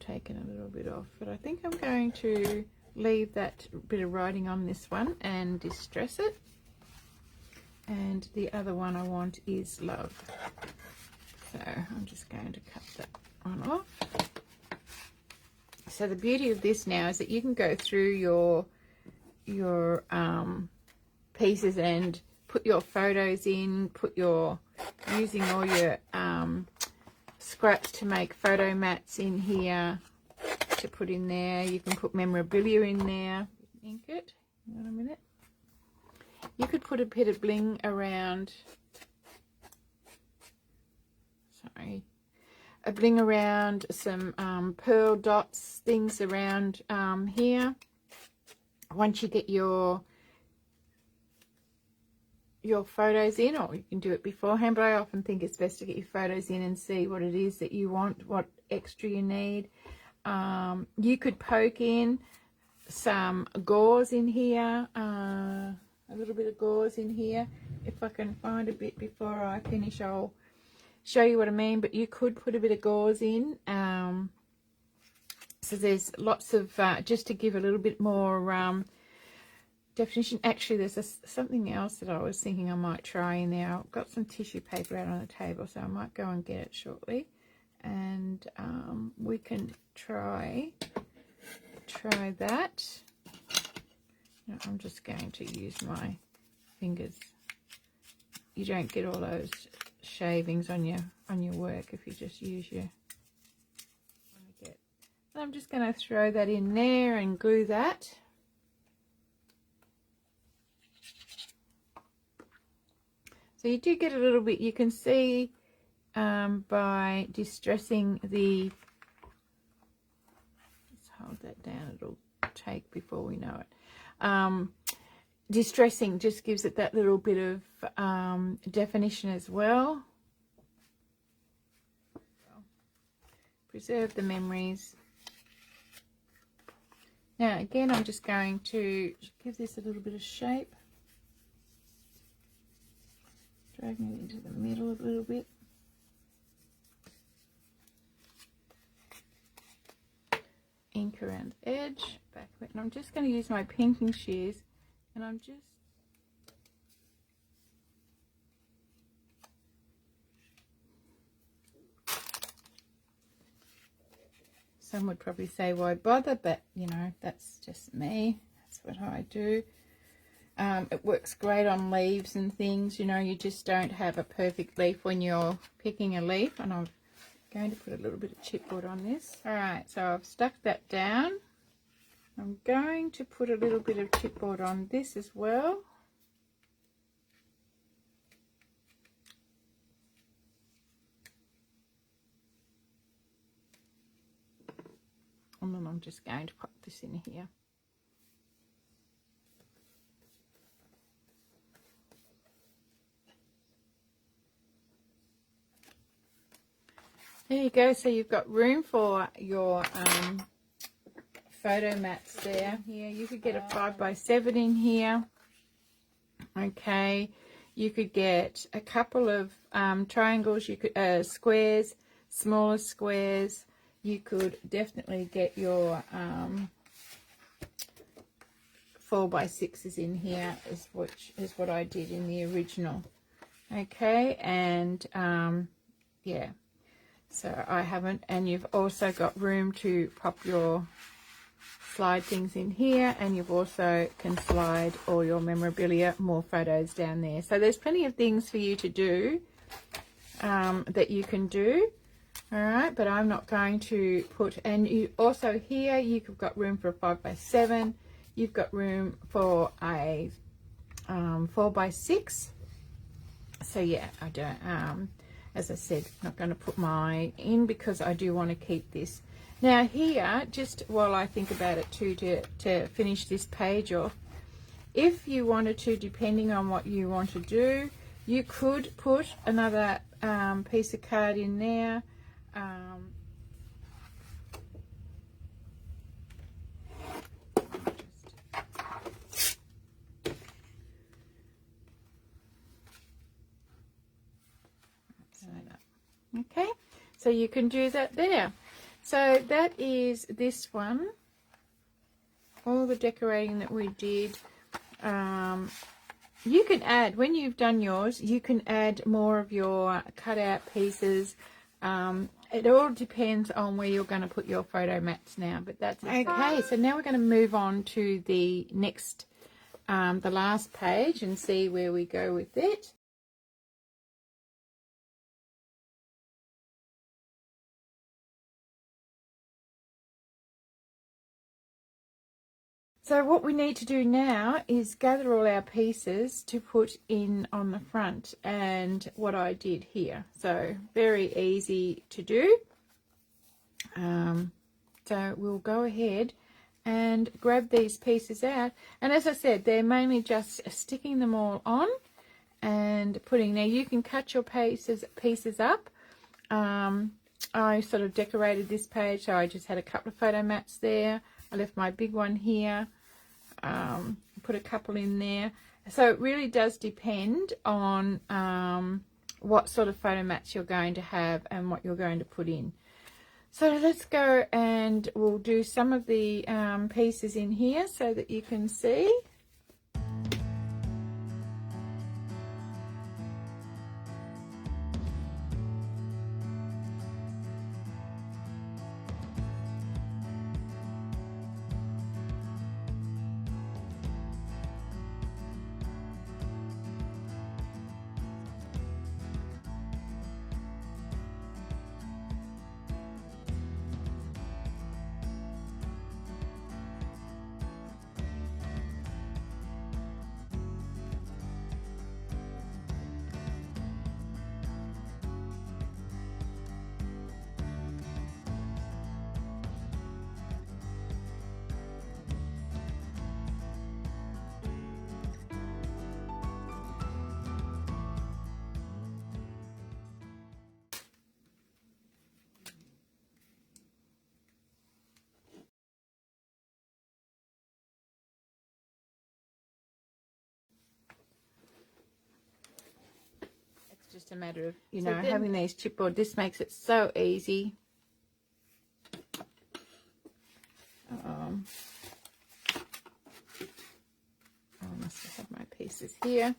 taken a little bit off, but I think I'm going to leave that bit of writing on this one and distress it. And the other one I want is love. So I'm just going to cut that one off. So the beauty of this now is that you can go through your pieces and put your photos in, using all your scraps to make photo mats in here to put in there. You can put memorabilia in there. Ink it. Hang on a minute. You could put a bit of bling around. Sorry. A bling around, some pearl dots, things around here. Once you get your photos in, or you can do it beforehand, but I often think it's best to get your photos in and see what it is that you want, what extra you need. You could poke in some gauze in here, a little bit of gauze in here. If I can find a bit before I finish, I'll show you what I mean, but you could put a bit of gauze in. So there's lots of, just to give a little bit more definition. Actually, there's something else that I was thinking I might try in there. I've got some tissue paper out on the table, so I might go and get it shortly, and we can try that. Now, I'm just going to use my fingers. You don't get all those shavings on your work if you just use your. And I'm just going to throw that in there and glue that. So you do get a little bit, you can see by distressing the, let's hold that down, it'll take before we know it. Distressing just gives it that little bit of definition as well. Preserve the memories. Now again, I'm just going to give this a little bit of shape. Dragging it into the middle a little bit. Ink around the edge, back of it. And I'm just going to use my pinking shears, and I'm just some would probably say why bother, but you know, that's just me. That's what I do. It works great on leaves and things. You know, you just don't have a perfect leaf when you're picking a leaf. And I'm going to put a little bit of chipboard on this. All right, so I've stuck that down. I'm going to put a little bit of chipboard on this as well. And then I'm just going to pop this in here. There you go. So you've got room for your photo mats there. Here, you could get a 5x7 in here. Okay, you could get a couple of triangles. You could squares, smaller squares. You could definitely get your 4x6s in here, which is what I did in the original. Okay, and yeah. So I haven't, and you've also got room to pop your slide things in here, and you've also can slide all your memorabilia, more photos down there. So there's plenty of things for you to do that you can do. All right, but I'm not going to put, and you also here you've got room for a 5x7. You've got room for a 4x6. So yeah, I don't. As I said, I'm not going to put mine in because I do want to keep this. Now here, just while I think about it too, to finish this page off, if you wanted to, depending on what you want to do, you could put another piece of card in there. Okay, so you can do that there. So that is this one, all the decorating that we did. You can add, when you've done yours, you can add more of your cutout pieces. It all depends on where you're going to put your photo mats now, but that's okay. So now we're going to move on to the next, the last page, and see where we go with it. So what we need to do now is gather all our pieces to put in on the front, and what I did here. So very easy to do. So we'll go ahead and grab these pieces out, and as I said, they're mainly just sticking them all on and putting. Now you can cut your pieces up. I sort of decorated this page, so I just had a couple of photo mats there. I left my big one here, put a couple in there. So it really does depend on what sort of photo mats you're going to have and what you're going to put in. So let's go and we'll do some of the pieces in here so that you can see. Just a matter of, you know, having these chipboard. This makes it so easy. I must have my pieces here.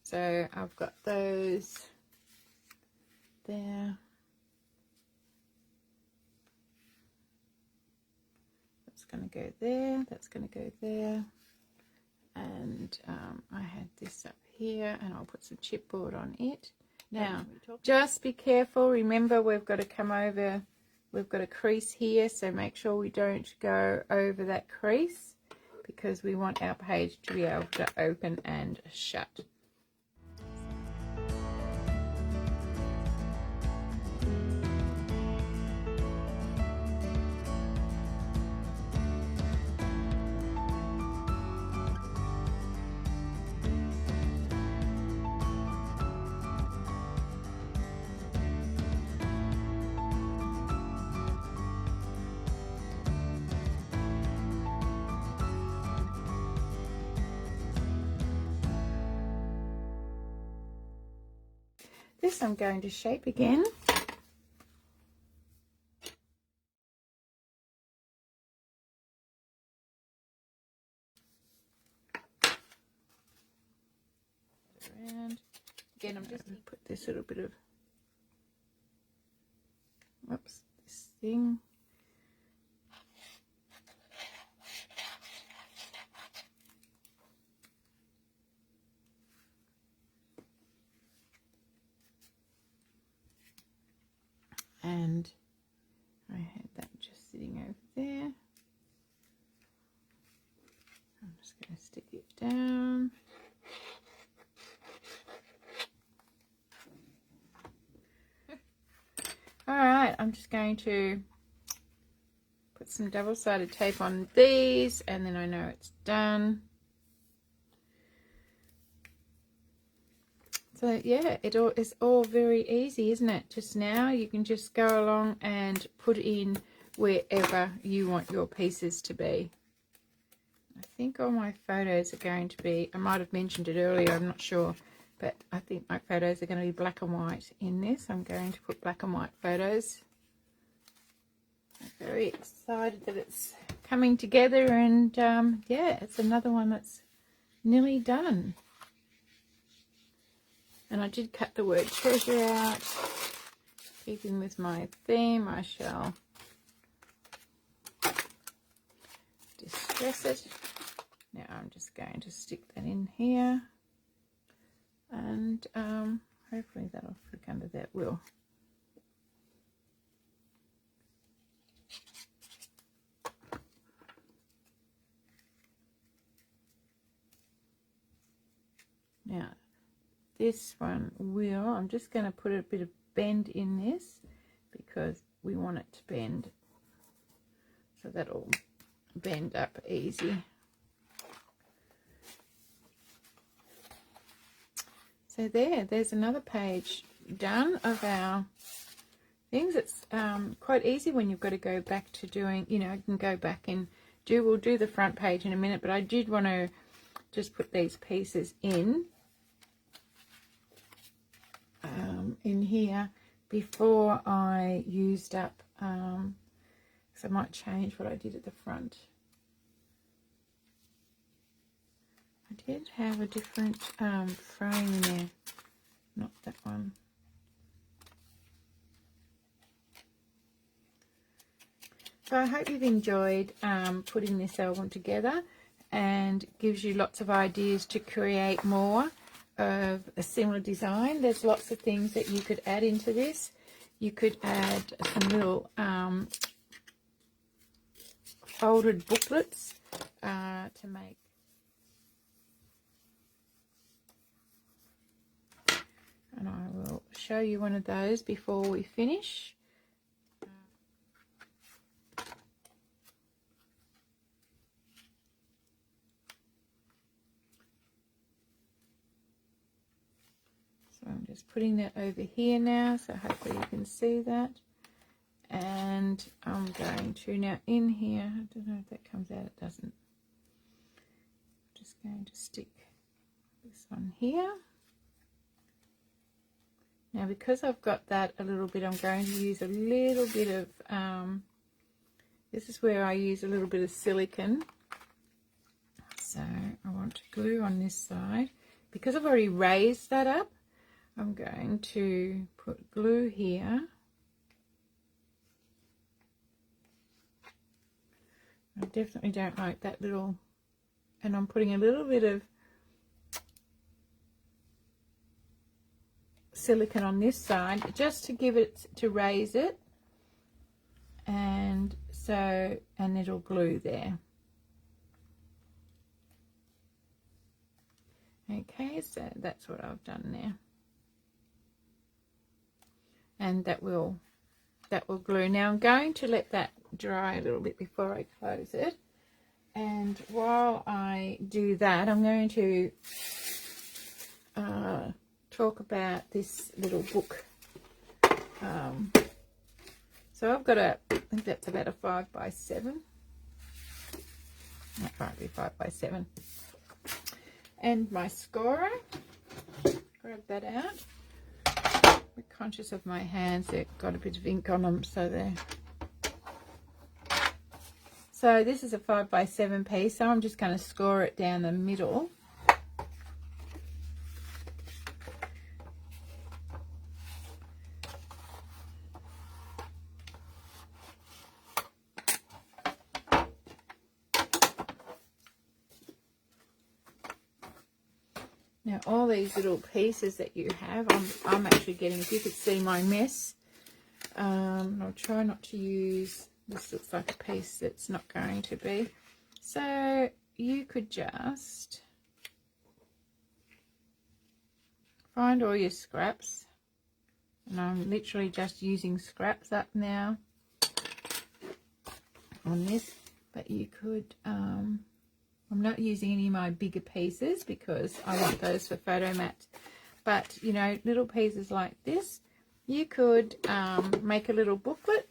So I've got those there. That's going to go there. That's going to go there. And I had this up here, and I'll put some chipboard on it. Now, just be careful. Remember, we've got to come over, we've got a crease here, so make sure we don't go over that crease, because we want our page to be able to open and shut. This I'm going to shape again. Around. Again, I'm just going to put this little bit of, whoops, this thing. And I had that just sitting over there. I'm just going to stick it down. Alright, I'm just going to put some double-sided tape on these, and then I know it's done. So yeah, it's all very easy, isn't it? Just now you can just go along and put in wherever you want your pieces to be. I think all my photos are going to be, I might have mentioned it earlier, I'm not sure, but I think my photos are going to be black and white in this. I'm going to put black and white photos. very excited that it's coming together, and yeah, it's another one that's nearly done. And I did cut the word treasure out. Keeping with my theme, I shall distress it. Now I'm just going to stick that in here, and hopefully that'll flick under that will. Now this one will, I'm just going to put a bit of bend in this because we want it to bend, so that'll bend up easy. So there's another page done of our things. It's quite easy when you've got to go back to doing, you know, you can go back and we'll do the front page in a minute, but I did want to just put these pieces in here before I used up, so I might change what I did at the front. I did have a different frame in there, not that one. So I hope you've enjoyed putting this album together, and gives you lots of ideas to create more of a similar design. There's lots of things that you could add into this. You could add some little folded booklets to make. And I will show you one of those before we finish. So I'm just putting that over here now, so hopefully you can see that. And I'm going to now in here, I don't know if that comes out, it doesn't. I'm just going to stick this on here. Now because I've got that a little bit, I'm going to use a little bit of, this is where I use a little bit of silicone. So I want to glue on this side. Because I've already raised that up, I'm going to put glue here. I definitely don't like that little, and I'm putting a little bit of silicone on this side just to give it, to raise it, and so, and it'll glue there. Okay, so that's what I've done there, and that will glue. Now I'm going to let that dry a little bit before I close it, and while I do that, I'm going to talk about this little book. So I've got I think that's about a 5x7. That might be 5x7. And my scorer, grab that out. I'm conscious of my hands, they've got a bit of ink on them, so they're. So this is a 5x7 piece, so I'm just going to score it down the middle. Now all these little pieces that you have, I'm actually getting, if you could see my mess, I'll try not to use, this looks like a piece that's not going to be. So you could just find all your scraps, and I'm literally just using scraps up now on this, but you could, I'm not using any of my bigger pieces because I want those for photo mats. But, you know, little pieces like this, you could make a little booklet.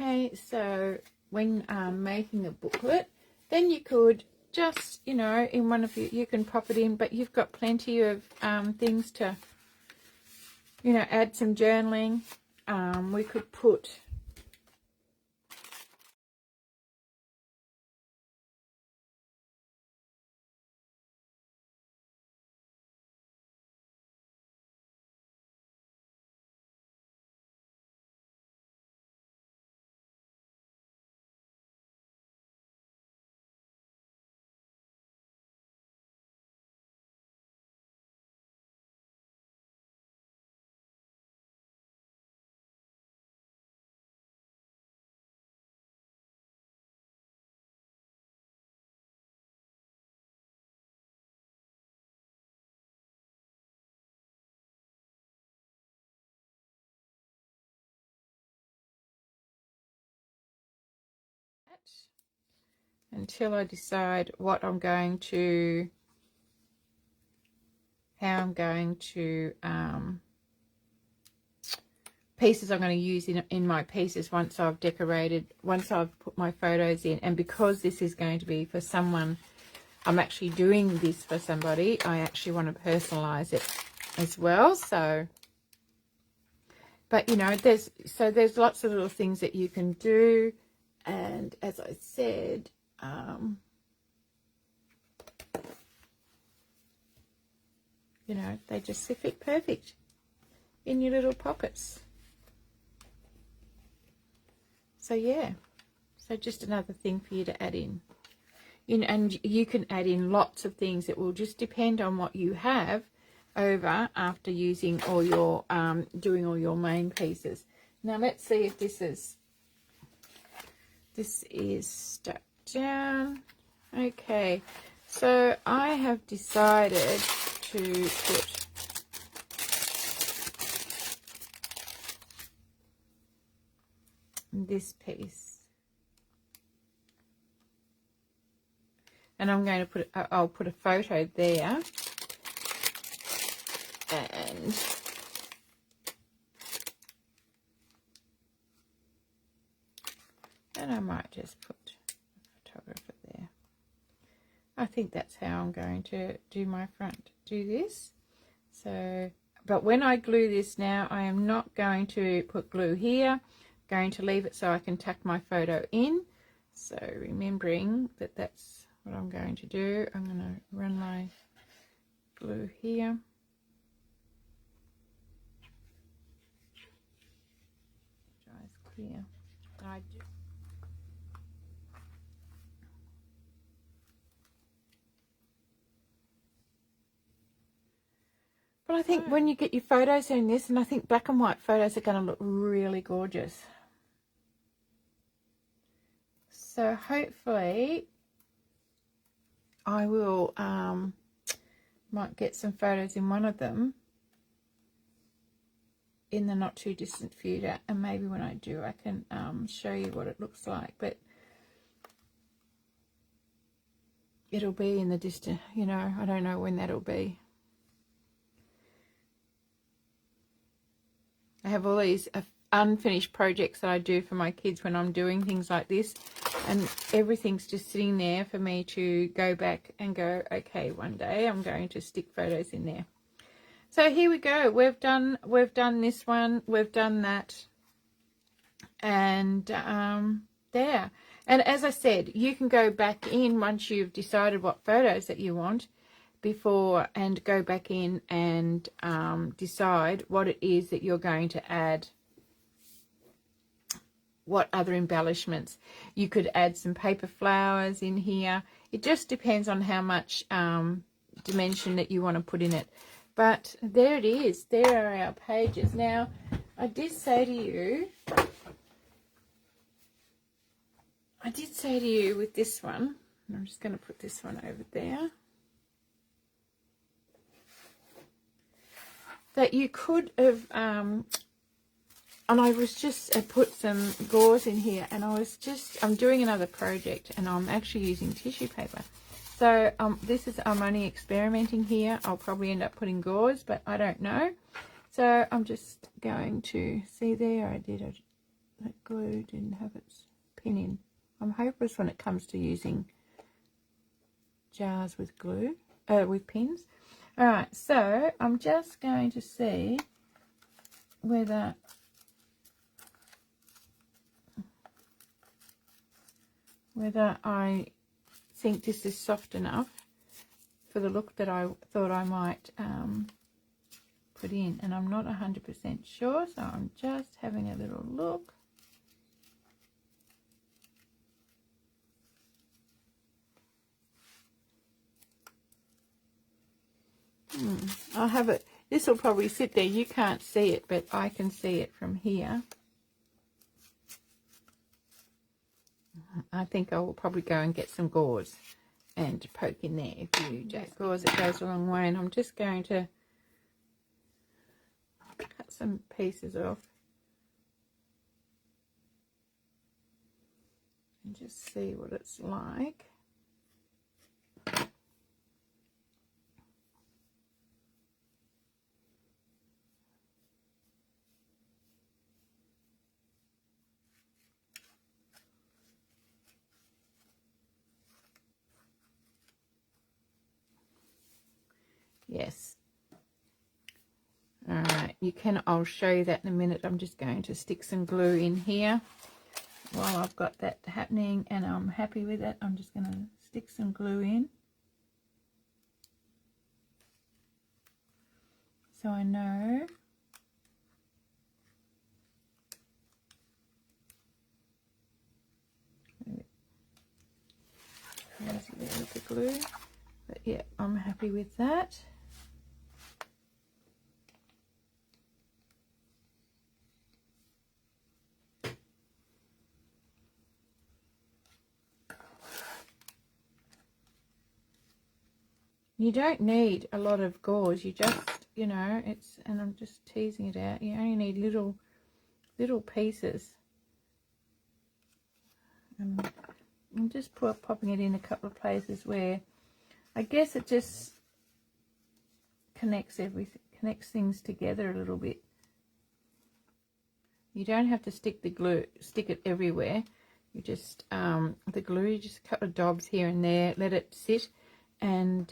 Okay, so when making a booklet, then you could just, you know, in one of you can pop it in, but you've got plenty of things to, you know, add some journaling. We could put until I decide what I'm going to, how I'm going to, pieces I'm going to use in my pieces once I've decorated, once I've put my photos in. And because this is going to be for someone, I'm actually doing this for somebody, I actually want to personalize it as well. So, but you know, there's lots of little things that you can do. And as I said, you know, they just fit perfect in your little pockets. So yeah, so just another thing for you to add in. And you can add in lots of things. It will just depend on what you have over after using all your doing all your main pieces. Now let's see if this is stuck down. Okay, so I have decided to put this piece, and I'm going to put I'll put a photo there, and I might just put a photographer there. I think that's how I'm going to do my front. Do this. So, but when I glue this now, I am not going to put glue here. I'm going to leave it so I can tuck my photo in. So remembering that that's what I'm going to do, I'm going to run my glue here. Dries clear. I do. But I think when you get your photos in this, and I think black and white photos are going to look really gorgeous. So hopefully I will might get some photos in one of them in the not too distant future, and maybe when I do I can show you what it looks like, but it'll be in the distant, you know, I don't know when that'll be. I have all these unfinished projects that I do for my kids when I'm doing things like this, and everything's just sitting there for me to go back and go, okay, one day I'm going to stick photos in there. So here we go. We've done this one, we've done that, and there. And as I said, you can go back in once you've decided what photos that you want before, and go back in and decide what it is that you're going to add, what other embellishments. You could add some paper flowers in here. It just depends on how much dimension that you want to put in it. But there it is. There are our pages. Now, I did say to you with this one, I'm just going to put this one over there, that you could have, and I was just, I put some gauze in here, and I'm doing another project, and I'm actually using tissue paper. So I'm only experimenting here. I'll probably end up putting gauze, but I don't know. So I'm just going to, see there, I did that glue didn't have its pin in. I'm hopeless when it comes to using jars with glue, with pins. All right, so I'm just going to see whether I think this is soft enough for the look that I thought I might put in, and I'm not 100% sure, so I'm just having a little look. I'll have it. This will probably sit there. You can't see it, but I can see it from here. I think I will probably go and get some gauze and poke in there if you just gauze. It goes a long way, and I'm just going to cut some pieces off and just see what it's like. Yes. All right, I'll show you that in a minute. I'm just going to stick some glue in here while I've got that happening, and I'm happy with it. I'm just going to stick some glue in so I know. There's a little bit of glue, but yeah, I'm happy with that. You don't need a lot of gauze. You just, you know, and I'm just teasing it out. You only need little pieces. I'm just popping it in a couple of places where I guess it just connects things together a little bit. You don't have to stick it everywhere. You just the glue, just a couple of dabs here and there, let it sit, and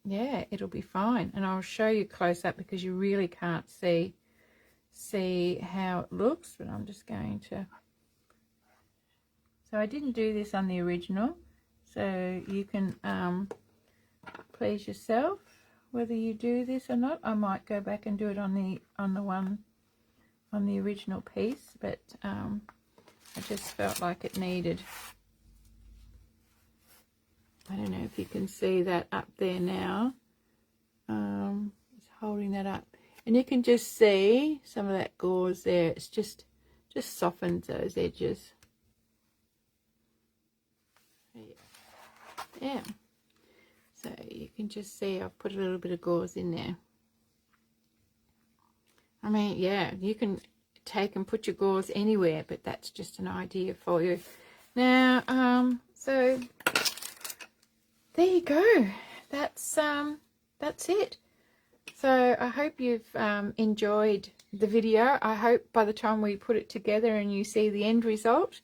yeah, it'll be fine. And I'll show you close up because you really can't see how it looks, but I'm just going to. So I didn't do this on the original, so you can please yourself whether you do this or not. I might go back and do it on the original piece, but I just felt like it needed. I don't know if you can see that up there now. Just holding that up, and you can just see some of that gauze there. It's just softens those edges. Yeah, so you can just see I've put a little bit of gauze in there. I mean, yeah, you can take and put your gauze anywhere, but that's just an idea for you. Now, so there you go. That's it. So I hope you've enjoyed the video. I hope by the time we put it together and you see the end result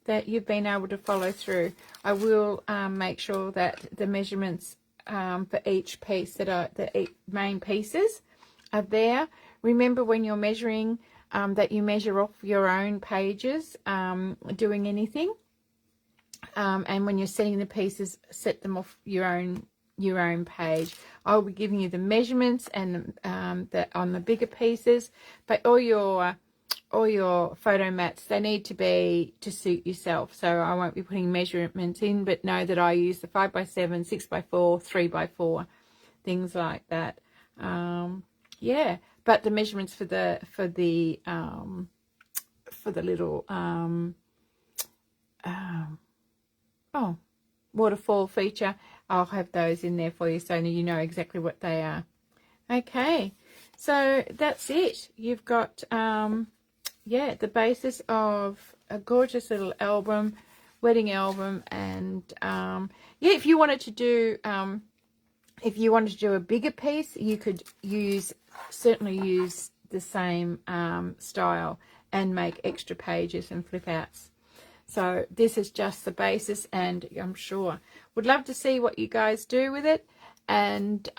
that you've been able to follow through. I will make sure that the measurements for each piece, that are the main pieces, are there. Remember, when you're measuring, that you measure off your own pages doing anything, and when you're setting the pieces, set them off your own page. I'll be giving you the measurements and on the bigger pieces, but all your photo mats, they need to be to suit yourself. So I won't be putting measurements in, but know that I use the 5x7, 6x4, 3x4, things like that. Yeah, but the measurements for the little waterfall feature, I'll have those in there for you so you know exactly what they are. Okay, so that's it. You've got yeah, the basis of a gorgeous little album, wedding album, and yeah, if you wanted to do a bigger piece, you could certainly use the same style and make extra pages and flip outs. So this is just the basis, and I'm sure would love to see what you guys do with it. And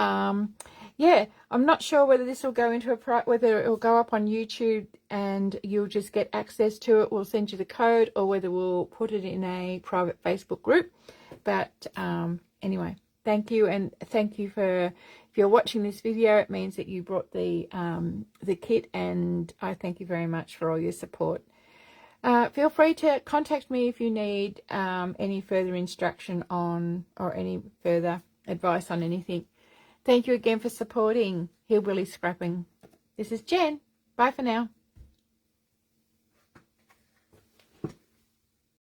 yeah, I'm not sure whether this will go into whether it will go up on YouTube and you'll just get access to it. We'll send you the code, or whether we'll put it in a private Facebook group. But anyway, thank you, and thank you for, if you're watching this video, it means that you brought the kit, and I thank you very much for all your support. Feel free to contact me if you need any further instruction on, or any further advice on anything. Thank you again for supporting Hillbilly Scrapping. This is Jen. Bye for now.